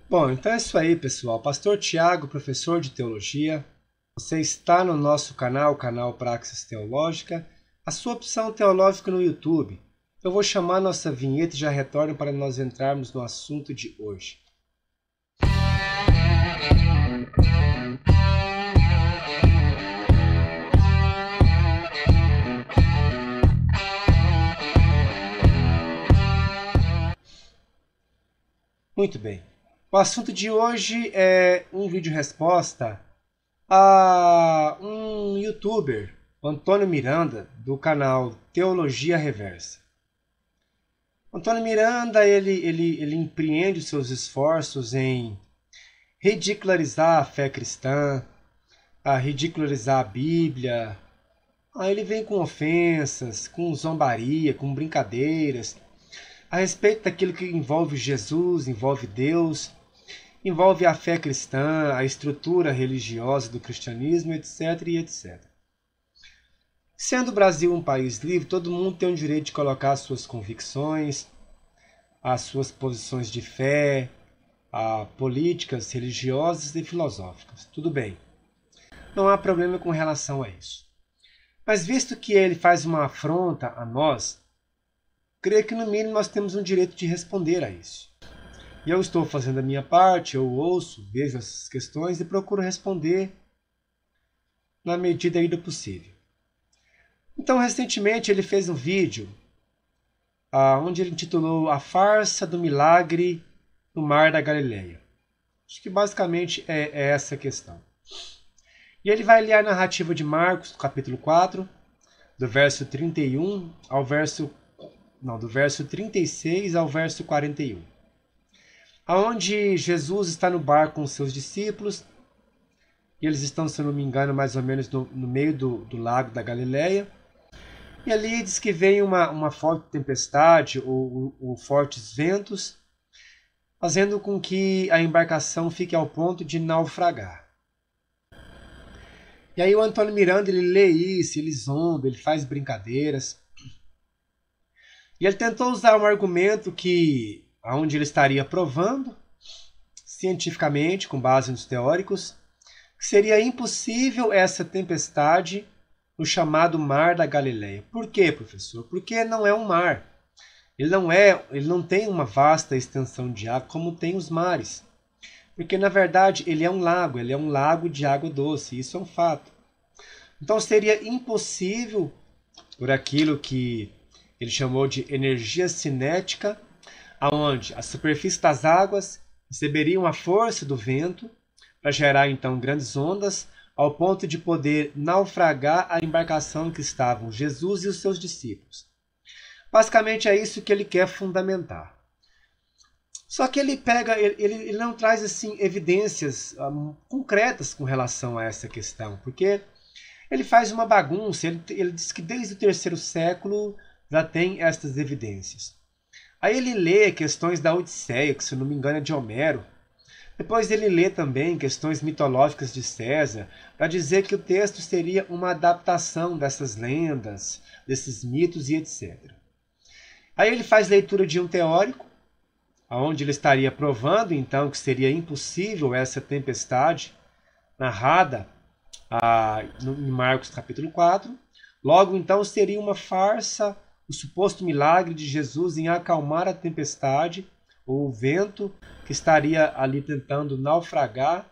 Bom, então é isso aí, pessoal. Pastor Tiago, professor de teologia. Você está no nosso canal, o canal Praxis Teológica, a sua opção teológica no YouTube. Eu vou chamar nossa vinheta e já retorno para nós entrarmos no assunto de hoje. Muito bem. O assunto de hoje é um vídeo-resposta a um youtuber, Antônio Miranda, do canal Teologia Reversa. Antônio Miranda, ele empreende os seus esforços em ridicularizar a fé cristã, a ridicularizar a Bíblia. Ele vem com ofensas, com zombaria, com brincadeiras, a respeito daquilo que envolve Jesus, envolve Deus, envolve a fé cristã, a estrutura religiosa do cristianismo, etc. e etc. Sendo o Brasil um país livre, todo mundo tem o direito de colocar as suas convicções, as suas posições de fé, políticas, religiosas e filosóficas. Tudo bem. Não há problema com relação a isso. Mas visto que ele faz uma afronta a nós, creio que no mínimo nós temos um direito de responder a isso. E eu estou fazendo a minha parte, eu ouço, vejo essas questões e procuro responder na medida aí do possível. Então, recentemente ele fez um vídeo onde ele intitulou A Farsa do Milagre no Mar da Galileia. Acho que basicamente é essa a questão. E ele vai ler a narrativa de Marcos, capítulo 4, do verso 31 ao verso... Não, do verso 36 ao verso 41. Onde Jesus está no barco com os seus discípulos, e eles estão, se eu não me engano, mais ou menos no meio do lago da Galileia. E ali diz que vem uma forte tempestade ou fortes ventos, fazendo com que a embarcação fique ao ponto de naufragar. E aí o Antônio Miranda, ele lê isso, ele zomba, ele faz brincadeiras. E ele tentou usar um argumento onde ele estaria provando, cientificamente, com base nos teóricos, que seria impossível essa tempestade no chamado Mar da Galileia. Por quê, professor? Porque não é um mar. Ele não tem uma vasta extensão de água como tem os mares. Porque, na verdade, ele é um lago de água doce, isso é um fato. Então seria impossível, por aquilo que ele chamou de energia cinética, aonde a superfície das águas receberiam a força do vento para gerar então grandes ondas, ao ponto de poder naufragar a embarcação que estavam Jesus e os seus discípulos. Basicamente é isso que ele quer fundamentar. Só que ele não traz assim evidências concretas com relação a essa questão, porque ele faz uma bagunça. Ele diz que desde o terceiro século já tem estas evidências. Aí ele lê questões da Odisseia, que se não me engano é de Homero. Depois ele lê também questões mitológicas de César, para dizer que o texto seria uma adaptação dessas lendas, desses mitos e etc. Aí ele faz leitura de um teórico, onde ele estaria provando então que seria impossível essa tempestade narrada em Marcos capítulo 4. Logo então seria uma farsa o suposto milagre de Jesus em acalmar a tempestade ou o vento que estaria ali tentando naufragar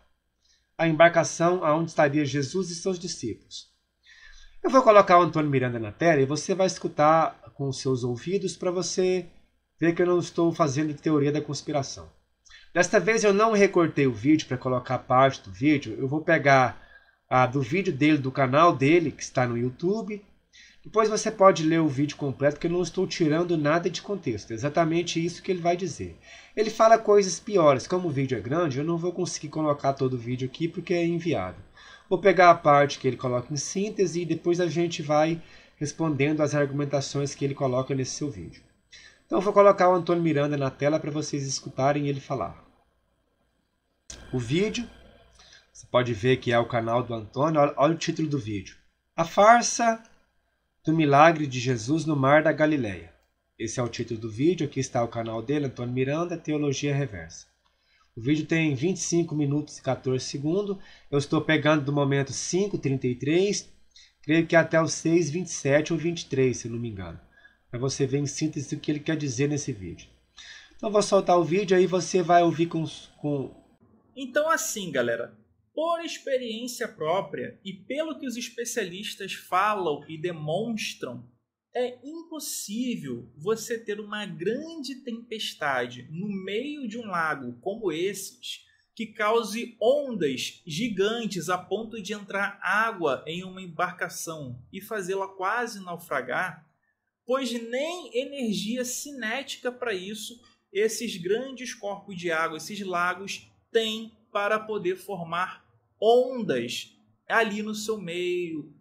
a embarcação onde estaria Jesus e seus discípulos. Eu vou colocar o Antônio Miranda na tela e você vai escutar com os seus ouvidos para você ver que eu não estou fazendo teoria da conspiração. Desta vez eu não recortei o vídeo para colocar parte do vídeo. Eu vou pegar do vídeo dele, do canal dele, que está no YouTube. Depois você pode ler o vídeo completo, porque eu não estou tirando nada de contexto. É exatamente isso que ele vai dizer. Ele fala coisas piores. Como o vídeo é grande, eu não vou conseguir colocar todo o vídeo aqui, porque é inviável. Vou pegar a parte que ele coloca em síntese e depois a gente vai respondendo as argumentações que ele coloca nesse seu vídeo. Então eu vou colocar o Antônio Miranda na tela para vocês escutarem ele falar. O vídeo, você pode ver que é o canal do Antônio. Olha o título do vídeo. A farsa do milagre de Jesus no Mar da Galileia. Esse é o título do vídeo. Aqui está o canal dele, Antônio Miranda, Teologia Reversa. O vídeo tem 25 minutos e 14 segundos. Eu estou pegando do momento 5:33, creio que até o 6:27 ou 23, se não me engano. Para você ver em síntese o que ele quer dizer nesse vídeo. Então vou soltar o vídeo, aí você vai ouvir com... Então assim, galera, por experiência própria e pelo que os especialistas falam e demonstram, é impossível você ter uma grande tempestade no meio de um lago como esses, que cause ondas gigantes a ponto de entrar água em uma embarcação e fazê-la quase naufragar, pois nem energia cinética para isso esses grandes corpos de água, esses lagos, têm para poder formar ondas ali no seu meio.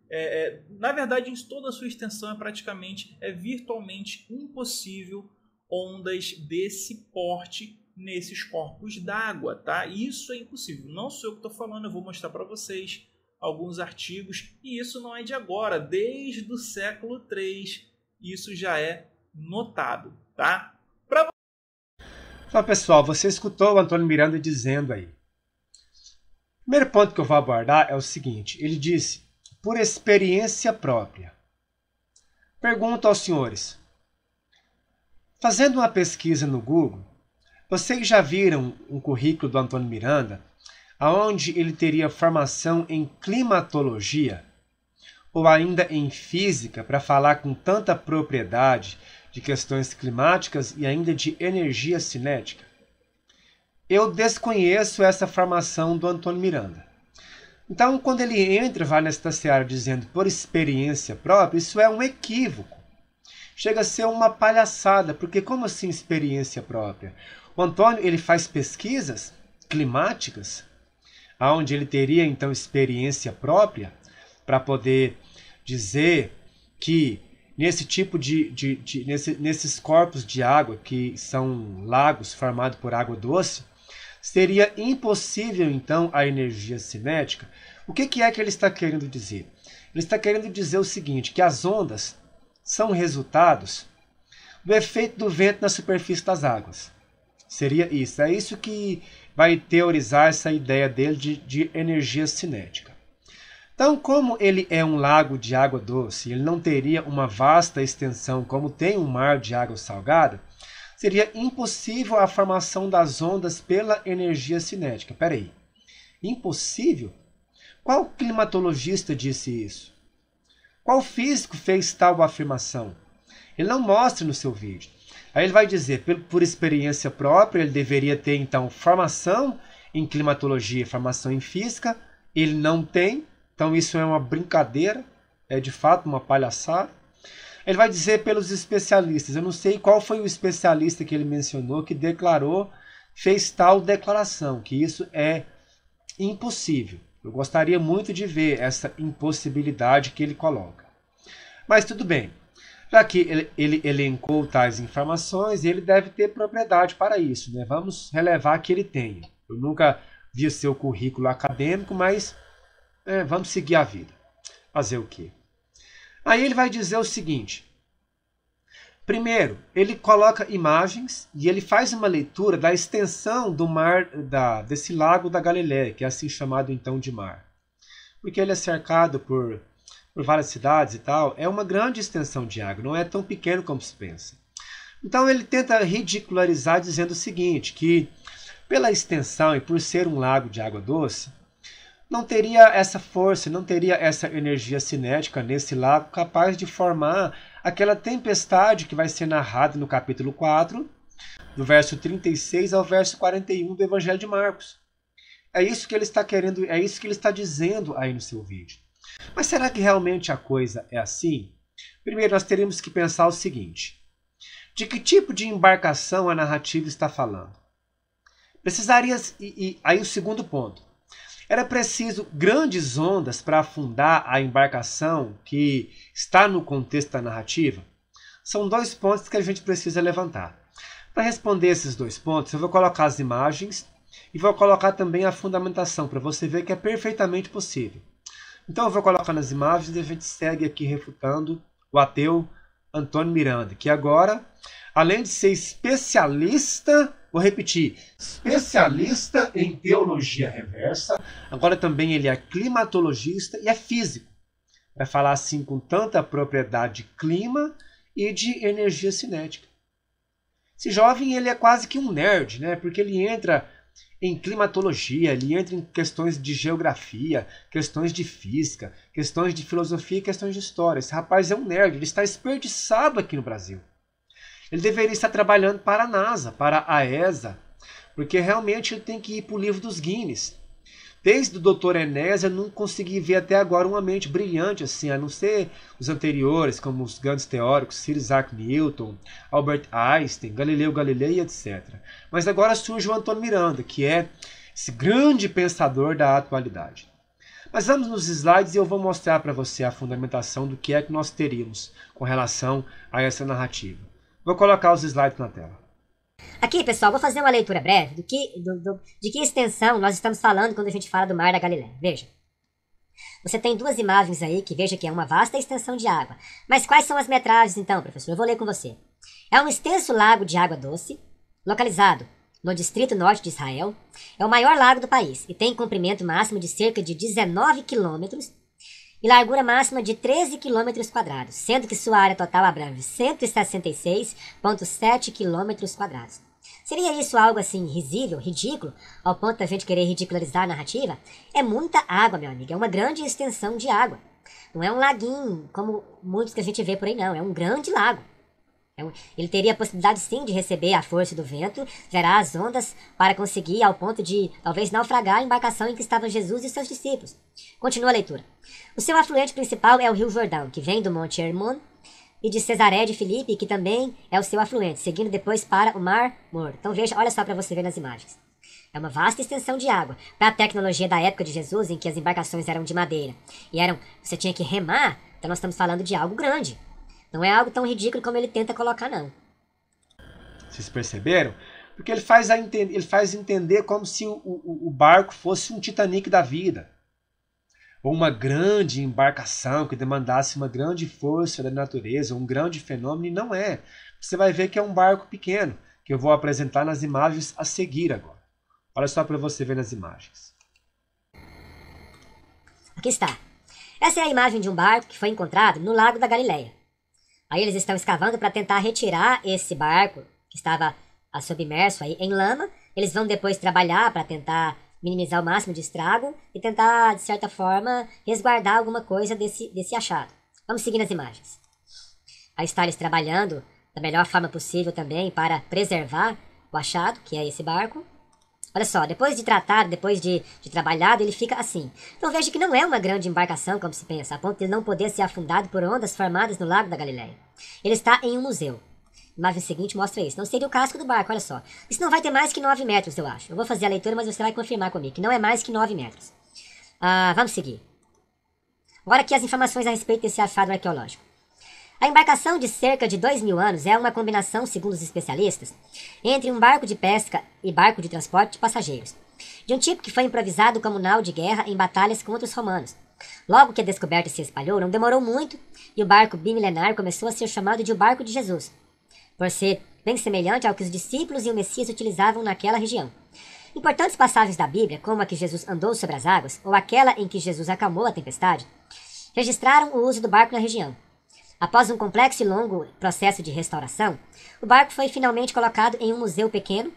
Na verdade, em toda a sua extensão, virtualmente impossível ondas desse porte nesses corpos d'água, tá? Isso é impossível. Não sou eu que estou falando, eu vou mostrar para vocês alguns artigos, e isso não é de agora, desde o século III, isso já é notado, tá? Então, pessoal, você escutou o Antônio Miranda dizendo aí. O primeiro ponto que eu vou abordar é o seguinte, ele disse, por experiência própria. Pergunto aos senhores, fazendo uma pesquisa no Google, vocês já viram um currículo do Antônio Miranda, onde ele teria formação em climatologia, ou ainda em física, para falar com tanta propriedade de questões climáticas e ainda de energia cinética? Eu desconheço essa formação do Antônio Miranda. Então, quando ele entra, vai nesta seara dizendo por experiência própria, isso é um equívoco. Chega a ser uma palhaçada, porque como assim experiência própria? O Antônio, ele faz pesquisas climáticas, onde ele teria então experiência própria para poder dizer que nesse tipo nesses corpos de água, que são lagos formados por água doce, seria impossível, então, a energia cinética. O que é que ele está querendo dizer? Ele está querendo dizer o seguinte, que as ondas são resultados do efeito do vento na superfície das águas. Seria isso. É isso que vai teorizar essa ideia dele de energia cinética. Então, como ele é um lago de água doce, ele não teria uma vasta extensão como tem um mar de água salgada, seria impossível a formação das ondas pela energia cinética. Espera aí, impossível? Qual climatologista disse isso? Qual físico fez tal afirmação? Ele não mostra no seu vídeo. Aí ele vai dizer, por experiência própria, ele deveria ter então formação em climatologia, formação em física, ele não tem, então isso é uma brincadeira, é de fato uma palhaçada. Ele vai dizer pelos especialistas, eu não sei qual foi o especialista que ele mencionou que declarou, fez tal declaração, que isso é impossível. Eu gostaria muito de ver essa impossibilidade que ele coloca. Mas tudo bem, já que ele elencou tais informações, ele deve ter propriedade para isso, né? Vamos relevar que ele tenha. Eu nunca vi o seu currículo acadêmico, mas vamos seguir a vida. Fazer o quê? Aí ele vai dizer o seguinte. Primeiro, ele coloca imagens e ele faz uma leitura da extensão do mar, desse lago da Galileia, que é assim chamado então de mar. Porque ele é cercado por várias cidades e tal, é uma grande extensão de água, não é tão pequeno como se pensa. Então ele tenta ridicularizar dizendo o seguinte, que pela extensão e por ser um lago de água doce, não teria essa força, não teria essa energia cinética nesse lago capaz de formar aquela tempestade que vai ser narrada no capítulo 4, do verso 36 ao verso 41 do Evangelho de Marcos. É isso que ele está querendo, é isso que ele está dizendo aí no seu vídeo. Mas será que realmente a coisa é assim? Primeiro, nós teríamos que pensar o seguinte. De que tipo de embarcação a narrativa está falando? Precisaria, aí o segundo ponto. Era preciso grandes ondas para afundar a embarcação que está no contexto da narrativa? São dois pontos que a gente precisa levantar. Para responder esses dois pontos, eu vou colocar as imagens e vou colocar também a fundamentação, para você ver que é perfeitamente possível. Então eu vou colocar nas imagens e a gente segue aqui refutando o ateu Antônio Miranda, que agora, além de ser especialista Vou repetir, especialista em teologia reversa, agora também ele é climatologista e é físico. Vai falar assim com tanta propriedade de clima e de energia cinética. Esse jovem ele é quase que um nerd, né? Porque ele entra em climatologia, ele entra em questões de geografia, questões de física, questões de filosofia e questões de história. Esse rapaz é um nerd, ele está desperdiçado aqui no Brasil. Ele deveria estar trabalhando para a NASA, para a ESA, porque realmente ele tem que ir para o livro dos Guinness. Desde o Dr. Enéas eu não consegui ver até agora uma mente brilhante assim, a não ser os anteriores, como os grandes teóricos, Sir Isaac Newton, Albert Einstein, Galileu Galilei, etc. Mas agora surge o Antônio Miranda, que é esse grande pensador da atualidade. Mas vamos nos slides e eu vou mostrar para você a fundamentação do que é que nós teríamos com relação a essa narrativa. Vou colocar os slides na tela. Aqui, pessoal, vou fazer uma leitura breve de que extensão nós estamos falando quando a gente fala do Mar da Galileia. Veja. Você tem duas imagens aí que veja que é uma vasta extensão de água. Mas quais são as metragens então, professor? Eu vou ler com você. É um extenso lago de água doce, localizado no distrito norte de Israel. É o maior lago do país e tem comprimento máximo de cerca de 19 quilômetros e largura máxima de 13 km quadrados, sendo que sua área total abrange 166,7 km quadrados. Seria isso algo assim risível, ridículo, ao ponto da gente querer ridicularizar a narrativa? É muita água, meu amigo, é uma grande extensão de água. Não é um laguinho como muitos que a gente vê por aí, não, é um grande lago. Ele teria a possibilidade sim de receber a força do vento, gerar as ondas para conseguir ao ponto de talvez naufragar a embarcação em que estavam Jesus e seus discípulos. Continua a leitura. O seu afluente principal é o Rio Jordão, que vem do Monte Hermon e de Cesaré de Filipe, que também é o seu afluente, seguindo depois para o Mar Morto. Então veja, olha só para você ver nas imagens. É uma vasta extensão de água. Para a tecnologia da época de Jesus, em que as embarcações eram de madeira e você tinha que remar, então nós estamos falando de algo grande. Não é algo tão ridículo como ele tenta colocar, não. Vocês perceberam? Porque ele faz entender como se o barco fosse um Titanic da vida. Ou uma grande embarcação que demandasse uma grande força da natureza, um grande fenômeno, e não é. Você vai ver que é um barco pequeno, que eu vou apresentar nas imagens a seguir agora. Olha só para você ver nas imagens. Aqui está. Essa é a imagem de um barco que foi encontrado no Lago da Galileia. Aí eles estão escavando para tentar retirar esse barco que estava submerso aí em lama. Eles vão depois trabalhar para tentar minimizar o máximo de estrago e tentar, de certa forma, resguardar alguma coisa desse achado. Vamos seguir nas imagens. Aí está eles trabalhando da melhor forma possível também para preservar o achado, que é esse barco. Olha só, depois de tratado, depois de trabalhado, ele fica assim. Então veja que não é uma grande embarcação, como se pensa, a ponto de ele não poder ser afundado por ondas formadas no Lago da Galileia. Ele está em um museu. A imagem seguinte mostra isso. Não seria o casco do barco, olha só. Isso não vai ter mais que 9 metros, eu acho. Eu vou fazer a leitura, mas você vai confirmar comigo, que não é mais que 9 metros. Vamos seguir. Agora aqui as informações a respeito desse achado arqueológico. A embarcação de cerca de 2.000 anos é uma combinação, segundo os especialistas, entre um barco de pesca e barco de transporte de passageiros, de um tipo que foi improvisado como nau de guerra em batalhas contra os romanos. Logo que a descoberta se espalhou, não demorou muito, e o barco bimilenar começou a ser chamado de o Barco de Jesus, por ser bem semelhante ao que os discípulos e o Messias utilizavam naquela região. Importantes passagens da Bíblia, como a que Jesus andou sobre as águas, ou aquela em que Jesus acalmou a tempestade, registraram o uso do barco na região. Após um complexo e longo processo de restauração, o barco foi finalmente colocado em um museu pequeno,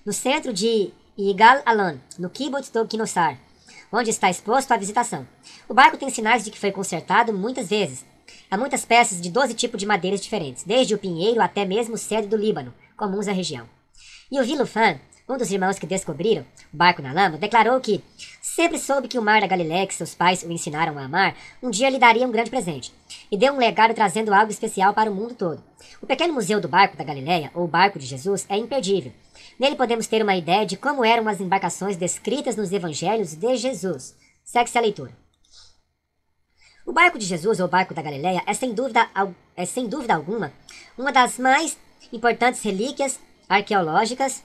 no centro de Yigal Alon, no Kibbutz do Kinossar, onde está exposto à visitação. O barco tem sinais de que foi consertado muitas vezes. Há muitas peças de 12 tipos de madeiras diferentes, desde o pinheiro até mesmo o cedro do Líbano, comuns à região. E o Vilufan, um dos irmãos que descobriram o barco na lama, declarou que sempre soube que o Mar da Galileia, que seus pais o ensinaram a amar, um dia lhe daria um grande presente, e deu um legado trazendo algo especial para o mundo todo. O pequeno museu do Barco da Galileia, ou Barco de Jesus, é imperdível. Nele podemos ter uma ideia de como eram as embarcações descritas nos evangelhos de Jesus. Segue-se a leitura. O Barco de Jesus, ou Barco da Galileia, é sem dúvida alguma uma das mais importantes relíquias arqueológicas,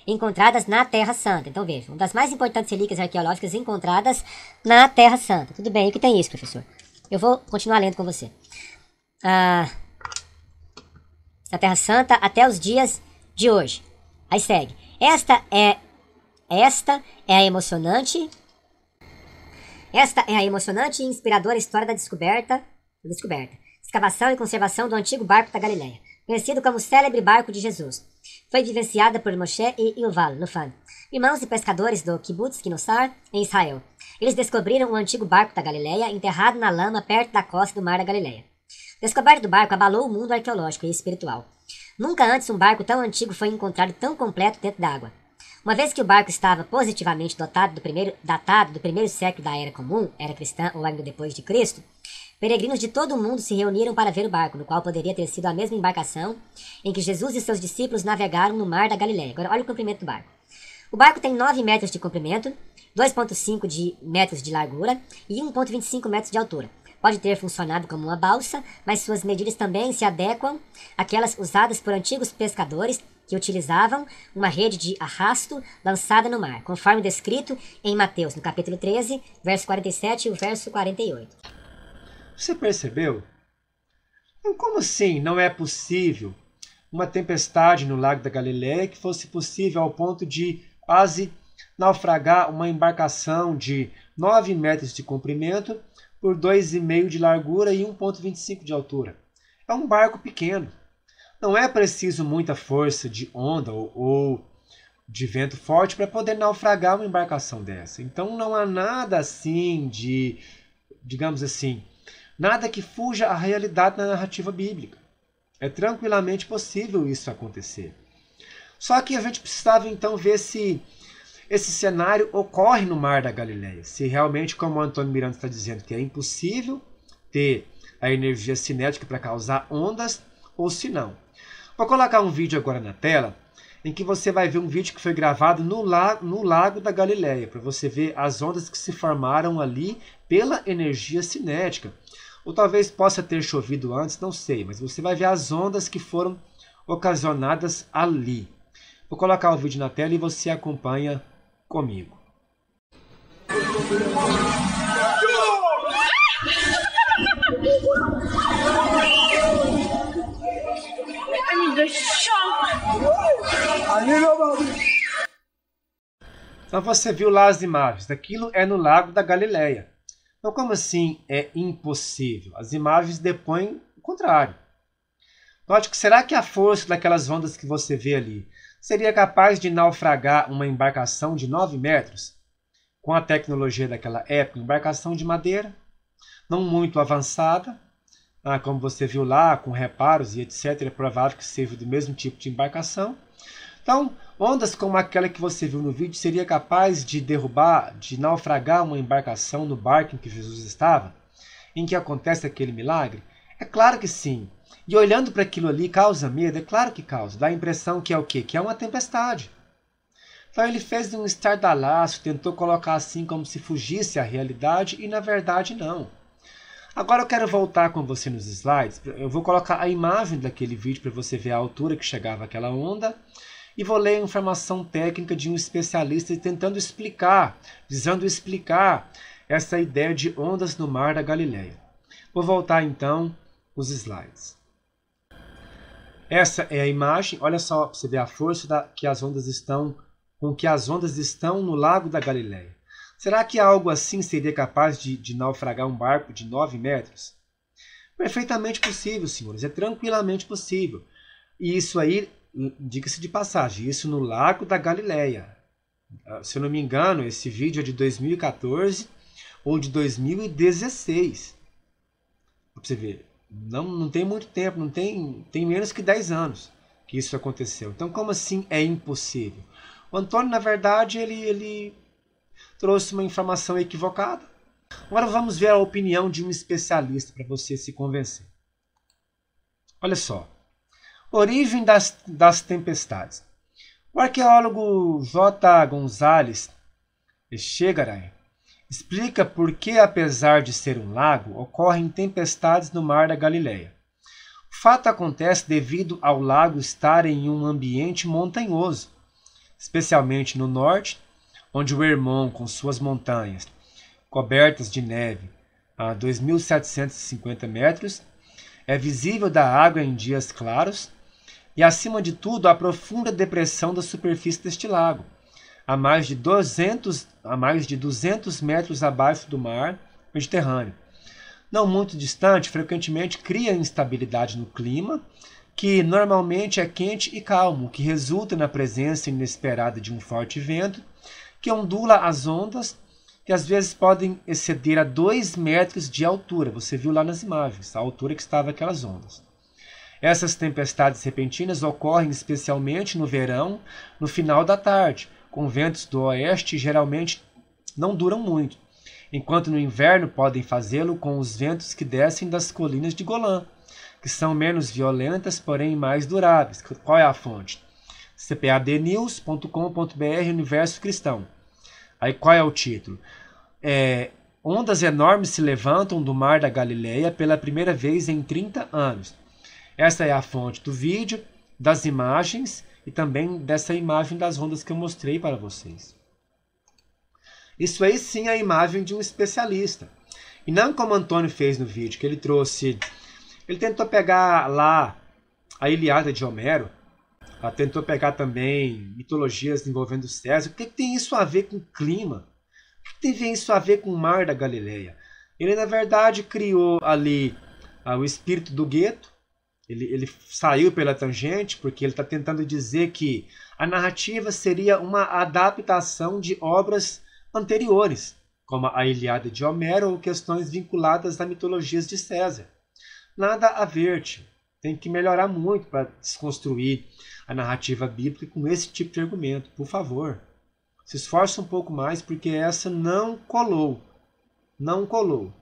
encontradas na Terra Santa. Então veja, uma das mais importantes relíquias arqueológicas encontradas na Terra Santa. Tudo bem, o que tem isso, professor? Eu vou continuar lendo com você. na Terra Santa até os dias de hoje. Aí segue. Esta é a emocionante e inspiradora história da descoberta, escavação e conservação do antigo barco da Galileia, conhecido como o célebre barco de Jesus. Foi vivenciada por Moshe e Yuval Nufan, irmãos e pescadores do Kibbutz Kinossar, em Israel. Eles descobriram o antigo barco da Galileia enterrado na lama perto da costa do mar da Galileia. A descoberta do barco abalou o mundo arqueológico e espiritual. Nunca antes um barco tão antigo foi encontrado tão completo dentro d'água. Uma vez que o barco estava positivamente datado do primeiro século da Era Comum, Era Cristã ou ainda depois de Cristo, peregrinos de todo o mundo se reuniram para ver o barco, no qual poderia ter sido a mesma embarcação em que Jesus e seus discípulos navegaram no mar da Galileia. Agora, olha o comprimento do barco. O barco tem 9 metros de comprimento, 2,5 metros de largura e 1,25 metros de altura. Pode ter funcionado como uma balsa, mas suas medidas também se adequam àquelas usadas por antigos pescadores que utilizavam uma rede de arrasto lançada no mar, conforme descrito em Mateus, no capítulo 13, verso 47 e o verso 48. Você percebeu? Como assim não é possível uma tempestade no Lago da Galileia que fosse possível ao ponto de quase naufragar uma embarcação de 9 metros de comprimento por 2,5 de largura e 1,25 de altura? É um barco pequeno. Não é preciso muita força de onda ou de vento forte para poder naufragar uma embarcação dessa. Então não há nada assim de, digamos assim, nada que fuja à realidade da narrativa bíblica. É tranquilamente possível isso acontecer. Só que a gente precisava então ver se esse cenário ocorre no Mar da Galileia. Se realmente, como o Antônio Miranda está dizendo, que é impossível ter a energia cinética para causar ondas, ou se não. Vou colocar um vídeo agora na tela, em que você vai ver um vídeo que foi gravado no Lago da Galileia, para você ver as ondas que se formaram ali pela energia cinética. Ou talvez possa ter chovido antes, não sei, mas você vai ver as ondas que foram ocasionadas ali. Vou colocar o vídeo na tela e você acompanha comigo. Então você viu lá as imagens. Aquilo é no Lago da Galileia. Então como assim é impossível? As imagens depõem o contrário. Note, será que a força daquelas ondas que você vê ali seria capaz de naufragar uma embarcação de 9 metros? Com a tecnologia daquela época, embarcação de madeira, não muito avançada, como você viu lá, com reparos e etc. É provável que seja do mesmo tipo de embarcação. Então, ondas como aquela que você viu no vídeo seria capaz de derrubar, de naufragar uma embarcação no barco em que Jesus estava? Em que acontece aquele milagre? É claro que sim. E olhando para aquilo ali, causa medo? É claro que causa. Dá a impressão que é o quê? Que é uma tempestade. Então ele fez um estardalhaço, tentou colocar assim como se fugisse à realidade e na verdade não. Agora eu quero voltar com você nos slides. Eu vou colocar a imagem daquele vídeo para você ver a altura que chegava aquela onda. E vou ler a informação técnica de um especialista tentando explicar, visando explicar essa ideia de ondas no Mar da Galileia. Vou voltar então os slides. Essa é a imagem. Olha só, você vê a força que as ondas estão, com que as ondas estão no Lago da Galileia. Será que algo assim seria capaz de naufragar um barco de 9 metros? Perfeitamente possível, senhores. É tranquilamente possível. E isso aí, diga-se de passagem, isso no Lago da Galileia. Se eu não me engano, esse vídeo é de 2014 ou de 2016. Para você ver, não tem muito tempo, tem menos que 10 anos que isso aconteceu. Então, como assim é impossível? O Antônio, na verdade, ele trouxe uma informação equivocada. Agora vamos ver a opinião de um especialista para você se convencer. Olha só. Origem das tempestades. O arqueólogo J. Gonzalez Echegaray explica por que, apesar de ser um lago, ocorrem tempestades no Mar da Galileia. O fato acontece devido ao lago estar em um ambiente montanhoso, especialmente no norte, onde o Hermon, com suas montanhas cobertas de neve a 2.750 metros, é visível da água em dias claros, e, acima de tudo, a profunda depressão da superfície deste lago, a mais de 200 metros abaixo do mar Mediterrâneo. Não muito distante, frequentemente cria instabilidade no clima, que normalmente é quente e calmo, que resulta na presença inesperada de um forte vento, que ondula as ondas, que às vezes podem exceder a 2 metros de altura. Você viu lá nas imagens, a altura que estavam aquelas ondas. Essas tempestades repentinas ocorrem especialmente no verão, no final da tarde, com ventos do oeste, geralmente não duram muito, enquanto no inverno podem fazê-lo com os ventos que descem das colinas de Golã, que são menos violentas, porém mais duráveis. Qual é a fonte? cpadnews.com.br, Universo Cristão. Aí qual é o título? Ondas enormes se levantam do mar da Galileia pela primeira vez em 30 anos. Essa é a fonte do vídeo, das imagens e também dessa imagem das ondas que eu mostrei para vocês. Isso aí sim é a imagem de um especialista. E não como o Antônio fez no vídeo, que ele tentou pegar lá a Ilíada de Homero, tentou pegar também mitologias envolvendo César. O que tem isso a ver com clima? O que tem isso a ver com o mar da Galileia? Ele, na verdade, criou ali o espírito do gueto. Ele saiu pela tangente porque ele está tentando dizer que a narrativa seria uma adaptação de obras anteriores, como a Ilíada de Homero ou questões vinculadas a mitologias de César. Nada a ver, tio. Tem que melhorar muito para desconstruir a narrativa bíblica com esse tipo de argumento. Por favor, se esforce um pouco mais, porque essa não colou. Não colou.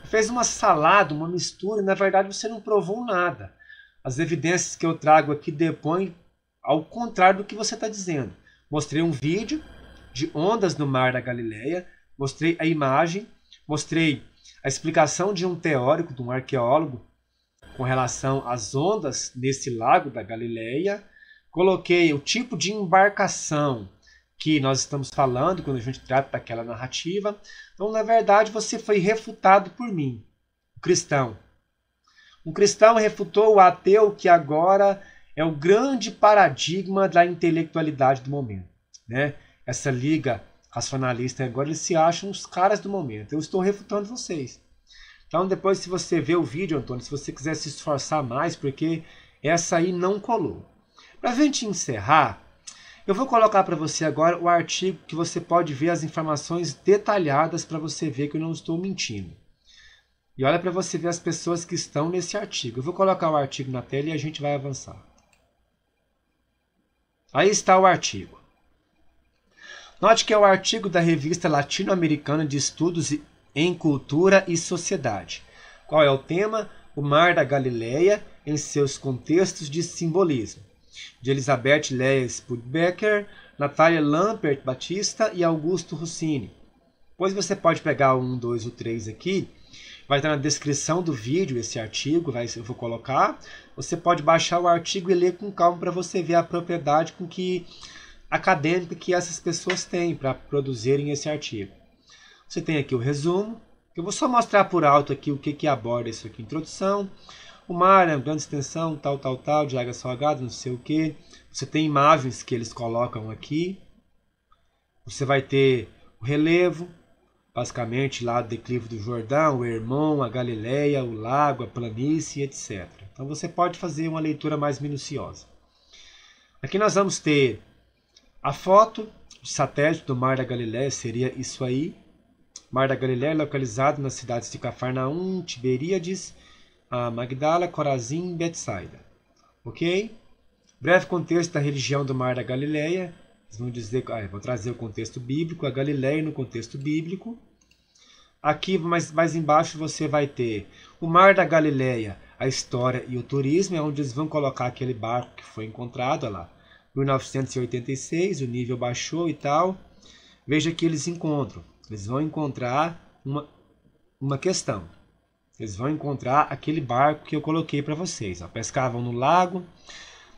Fez uma salada, uma mistura, e na verdade você não provou nada. As evidências que eu trago aqui depõem ao contrário do que você está dizendo. Mostrei um vídeo de ondas no mar da Galileia, mostrei a imagem, mostrei a explicação de um teórico, de um arqueólogo, com relação às ondas nesse lago da Galileia. Coloquei o tipo de embarcação que nós estamos falando quando a gente trata daquela narrativa. Então, na verdade, você foi refutado por mim, o cristão. Um cristão refutou o ateu, que agora é o grande paradigma da intelectualidade do momento, né? Essa liga racionalista agora, eles se acham os caras do momento. Eu estou refutando vocês. Então, depois, se você ver o vídeo, Antônio, se você quiser se esforçar mais, porque essa aí não colou. Para a gente encerrar, eu vou colocar para você agora o artigo que você pode ver as informações detalhadas para você ver que eu não estou mentindo. E olha para você ver as pessoas que estão nesse artigo. Eu vou colocar o artigo na tela e a gente vai avançar. Aí está o artigo. Note que é o artigo da Revista Latino-Americana de Estudos em Cultura e Sociedade. Qual é o tema? O Mar da Galileia em seus contextos de simbolismo. De Elizabeth Leia Spudbecker, Natália Lampert Batista e Augusto Rossini. Depois você pode pegar o 1, 2 ou 3 aqui. Vai estar na descrição do vídeo esse artigo, eu vou colocar. Você pode baixar o artigo e ler com calma para você ver a propriedade acadêmica que essas pessoas têm para produzirem esse artigo. Você tem aqui o resumo. Eu vou só mostrar por alto aqui o que aborda isso aqui. Introdução. O mar é uma grande extensão, tal, de água salgada, não sei o que. Você tem imagens que eles colocam aqui. Você vai ter o relevo, basicamente lá do declive do Jordão, o Hermon, a Galileia, o lago, a planície, etc. Então você pode fazer uma leitura mais minuciosa. Aqui nós vamos ter a foto de satélite do Mar da Galileia, seria isso aí. Mar da Galileia localizado nas cidades de Cafarnaum, Tiberíades, Magdala, Corazim e Betsaida. Ok? Breve contexto da religião do Mar da Galileia. Eles vão dizer, vou trazer o contexto bíblico, a Galileia no contexto bíblico. Aqui mais embaixo você vai ter o Mar da Galileia, a história e o turismo, é onde eles vão colocar aquele barco que foi encontrado, olha lá. 1986, o nível baixou e tal. Veja que eles vão encontrar uma questão. Eles vão encontrar aquele barco que eu coloquei para vocês. Pescavam no lago,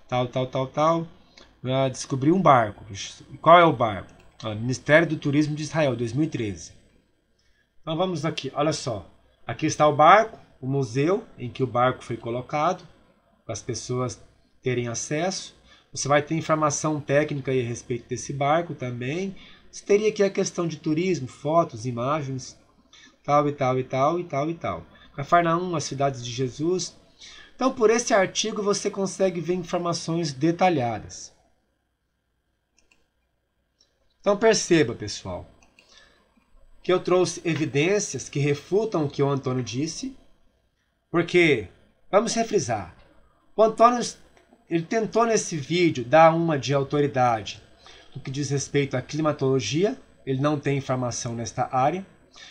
tal. Descobriu um barco. Qual é o barco? Ministério do Turismo de Israel, 2013. Então vamos aqui, olha só. Aqui está o barco, o museu em que o barco foi colocado, para as pessoas terem acesso. Você vai ter informação técnica aí a respeito desse barco também. Você teria aqui a questão de turismo, fotos, imagens, tal e tal e tal e tal e tal. Cafarnaum, as cidades de Jesus. Então, por esse artigo você consegue ver informações detalhadas. Então perceba, pessoal, que eu trouxe evidências que refutam o que o Antônio disse, porque, vamos refrisar, o Antônio ele tentou nesse vídeo dar uma de autoridade no que diz respeito à climatologia, ele não tem informação nesta área.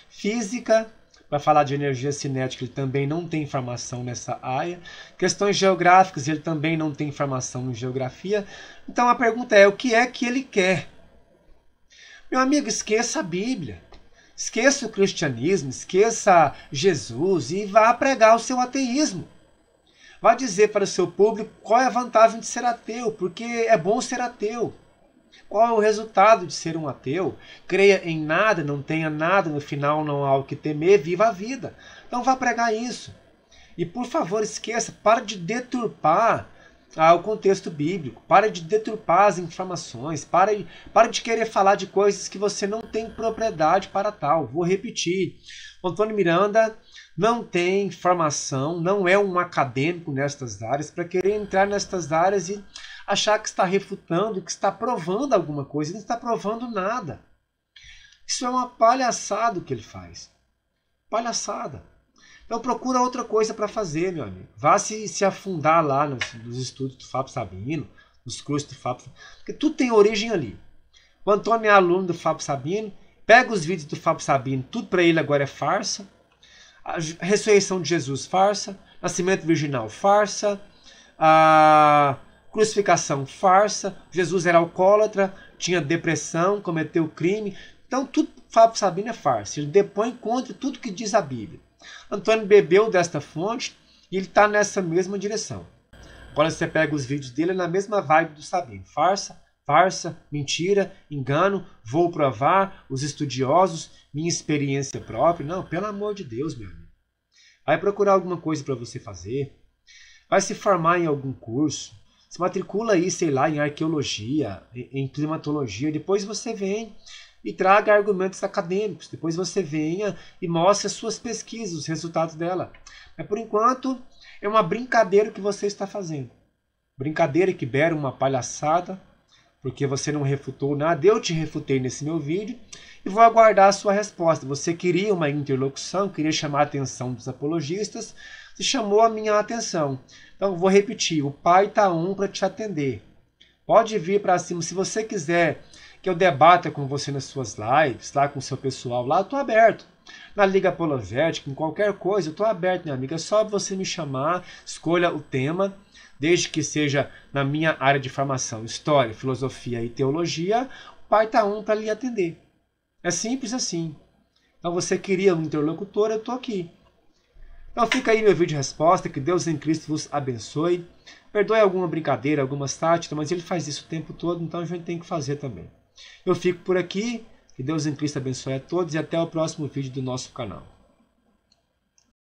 Física, para falar de energia cinética, ele também não tem informação nessa área. Questões geográficas, ele também não tem informação em geografia. Então a pergunta é, o que é que ele quer? Meu amigo, esqueça a Bíblia, esqueça o cristianismo, esqueça Jesus e vá pregar o seu ateísmo. Vá dizer para o seu público qual é a vantagem de ser ateu, porque é bom ser ateu. Qual é o resultado de ser um ateu? Creia em nada, não tenha nada, no final não há o que temer, viva a vida. Então vá pregar isso. E por favor, esqueça, para de deturpar o contexto bíblico, para de deturpar as informações, para de querer falar de coisas que você não tem propriedade para tal. Vou repetir, o Antônio Miranda não tem formação, não é um acadêmico nestas áreas, para querer entrar nestas áreas e achar que está refutando, que está provando alguma coisa. Ele não está provando nada. Isso é uma palhaçada o que ele faz. Palhaçada. Então procura outra coisa para fazer, meu amigo. Vá se afundar lá nos estudos do Fábio Sabino, nos cursos do Fábio Sabino, porque tudo tem origem ali. O Antônio é aluno do Fábio Sabino, pega os vídeos do Fábio Sabino, tudo para ele agora é farsa. A ressurreição de Jesus, farsa. Nascimento virginal, farsa. A crucificação, farsa. Jesus era alcoólatra, tinha depressão, cometeu crime. Então tudo Fábio Sabino é farsa. Ele depõe contra tudo que diz a Bíblia. Antônio bebeu desta fonte e ele está nessa mesma direção. Agora você pega os vídeos dele, é na mesma vibe do Sabino. Farsa, farsa, mentira, engano, vou provar, os estudiosos, minha experiência própria. Não, pelo amor de Deus, meu amigo. Vai procurar alguma coisa para você fazer. Vai se formar em algum curso. Se matricula aí, sei lá, em arqueologia, em climatologia. Depois você vem e traga argumentos acadêmicos. Depois você venha e mostre as suas pesquisas, os resultados dela. Mas por enquanto é uma brincadeira que você está fazendo. Brincadeira que beira uma palhaçada, porque você não refutou nada. Eu te refutei nesse meu vídeo e vou aguardar a sua resposta. Você queria uma interlocução, queria chamar a atenção dos apologistas, você chamou a minha atenção. Então vou repetir, o Pai está on para te atender. Pode vir para cima, se você quiser que eu debata com você nas suas lives, lá com o seu pessoal, lá eu estou aberto. Na Liga Apologética, em qualquer coisa, eu estou aberto, minha amiga. É só você me chamar, escolha o tema, desde que seja na minha área de formação, história, filosofia e teologia, o Pai está on para lhe atender. É simples assim. Então você queria um interlocutor, eu estou aqui. Então fica aí meu vídeo de resposta, que Deus em Cristo vos abençoe. Perdoe alguma brincadeira, alguma sátira, mas ele faz isso o tempo todo, então a gente tem que fazer também. Eu fico por aqui, que Deus em Cristo abençoe a todos e até o próximo vídeo do nosso canal.